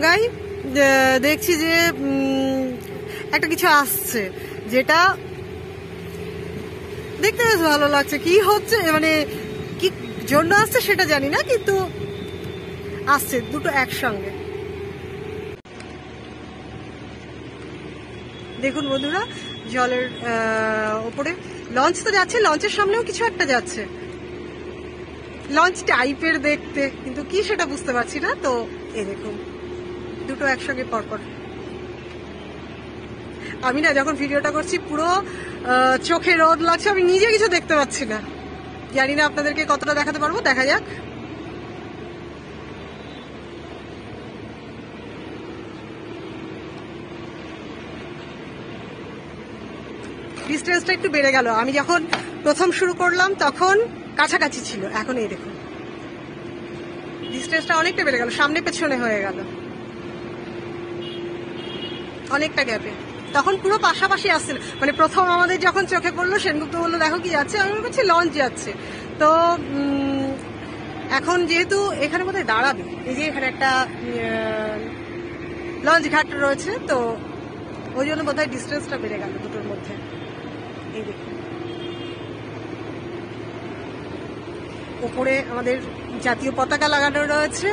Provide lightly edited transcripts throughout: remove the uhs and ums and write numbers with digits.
গাই দেখছি যে একটা কিছু আসছে, যেটা দেখতে বেশ ভালো লাগছে। কি হচ্ছে মানে কি জন্য আসছে সেটা জানি না, কিন্তু আসছে দুটো একসঙ্গে। দেখুন বন্ধুরা, জলের ওপরে লঞ্চ তো যাচ্ছে, লঞ্চের সামনেও কিছু একটা যাচ্ছে, লঞ্চ টাইপের দেখতে, কিন্তু কি সেটা বুঝতে পারছি না। তো এই দেখুন দুটো একসঙ্গে পরপর। আমি না যখন ভিডিওটা করছি পুরো চোখে রোদ লাগছে, আমি নিজে কিছু দেখতে পাচ্ছি না। জানি না আপনাদেরকে কতটা দেখাতে পারবো, দেখা যাক। ডিস্টেন্সটা একটু বেড়ে গেল। আমি যখন প্রথম শুরু করলাম তখন কাছাকাছি ছিল, এখন এই দেখুন ডিস্টেন্সটা অনেকটা বেড়ে গেল, সামনে পেছনে হয়ে গেল অনেকটা গ্যাপে। তখন পুরো পাশাপাশি আসছিল, মানে প্রথম আমাদের যখন চোখে পড়লো সেনগুপ্ত বললো দেখো কি যাচ্ছে, আমি বলছি লঞ্চ যাচ্ছে। তো এখন যেহেতু এখানে বোধহয় দাঁড়াবে, এই যে এখানে একটা লঞ্চ ঘাট রয়েছে, তো ওই জন্য বোধহয় ডিস্টেন্সটা বেড়ে গেল দুটোর মধ্যে। এই দেখুন ওপরে আমাদের জাতীয় পতাকা লাগানো রয়েছে,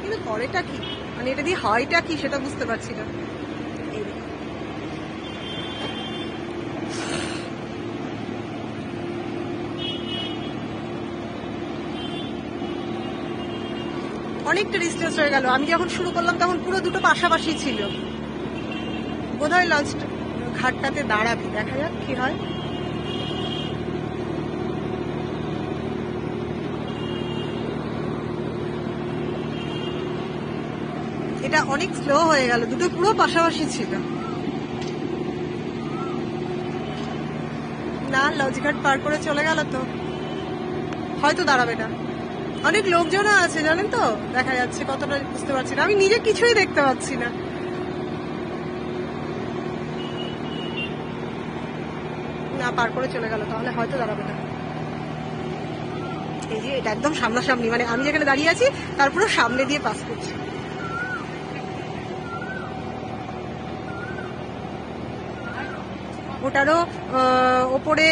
কিন্তু পরেটা কি, মানে এটা দিয়ে হয়টা কি সেটা বুঝতে পারছি না। অনেকটা ডিস্টেন্স হয়ে গেল। আমি যখন শুরু করলাম তখন পুরো দুটো পাশাপাশি ছিল। বোধহয় লঞ্চ ঘাটটাতে দাঁড়াবে, দেখা যাক কি হয়। এটা অনেক স্লো হয়ে গেল, দুটো পুরো পাশাপাশি ছিল। না, লঞ্চ ঘাট পার করে চলে গেল, তো হয়তো দাঁড়াবে না। অনেক লোকজনও আছে জানেন তো, দেখা যাচ্ছে কতটা বুঝতে পারছি না, আমি নিজে কিছুই দেখতে পাচ্ছি না। না, পার করে চলে গেল, তাহলে হয়তো দাঁড়াবে না। এই যে এটা একদম সামনাসামনি, মানে আমি যেখানে দাঁড়িয়ে আছি তারপরে সামনে দিয়ে পাস করছি। ওটারও ওপরে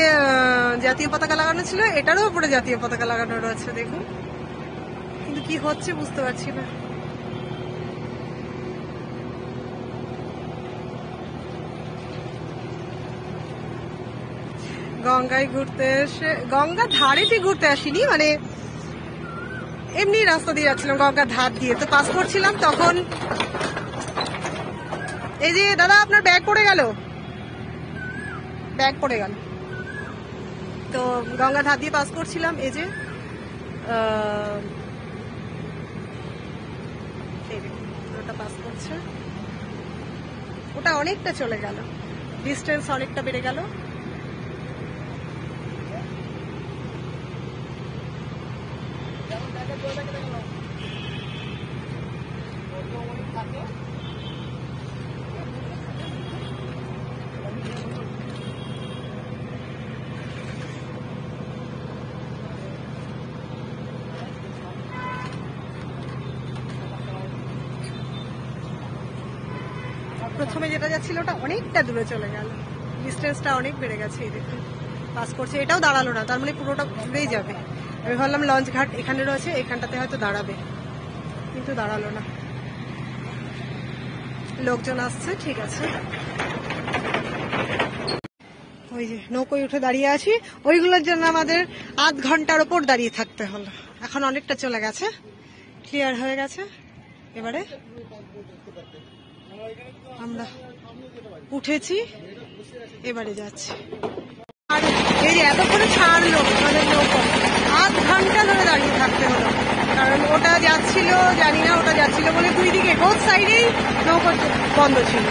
জাতীয় পতাকা লাগানো ছিল, এটারও ওপরে জাতীয় পতাকা লাগানো রয়েছে, দেখুন। কিন্তু কি হচ্ছে বুঝতে পারছি না। গঙ্গায় ঘুরতে এসে, গঙ্গা ধারেতে ঘুরতে আসিনি, মানে এমনি রাস্তা দিয়ে যাচ্ছিলাম গঙ্গার ধার দিয়ে, তো পাস করছিলাম তখন। এই যে দাদা আপনার ব্যাগ পড়ে গেল, ব্যাগ পড়ে গেল। তো গঙ্গা ধার দিয়ে পাস করছিলাম, এই যে ওটা পাস করছে, ওটা অনেকটা চলে গেল, ডিস্টেন্স অনেকটা বেড়ে গেল। প্রথমে যেটা যাচ্ছিল ওটা অনেকটা দূরে চলে গেল, ডিস্টেন্সটা অনেক বেড়ে গেছে। এই দেখুন পাস করছে, এটাও দাঁড়ালো না, তার মানে পুরোটা ঘুরেই যাবে। আমি ভাবলাম লঞ্চ ঘাট এখানে রয়েছে, এখানটাতে হয়তো দাঁড়াবে, কিন্তু দাঁড়ালো না। লোকজন আসছে, ঠিক আছে। ওই যে নৌকোয় উঠে দাঁড়িয়ে আছি, ওইগুলোর জন্য আমাদের আধ ঘন্টার ওপর দাঁড়িয়ে থাকতে হলো। এখন অনেকটা চলে গেছে, ক্লিয়ার হয়ে গেছে। এবারে আমরা উঠেছি, এবারে যাচ্ছি। আর এই যে এতক্ষণে ছাড়লো আমাদের নৌকো, আধ ঘন্টা ধরে দাঁড়িয়ে থাকতে হলো, কারণ ওটা যাচ্ছিল, জানি না ওটা যাচ্ছিল বলে দুই দিকে বোথ সাইডেই নৌকো বন্ধ ছিল।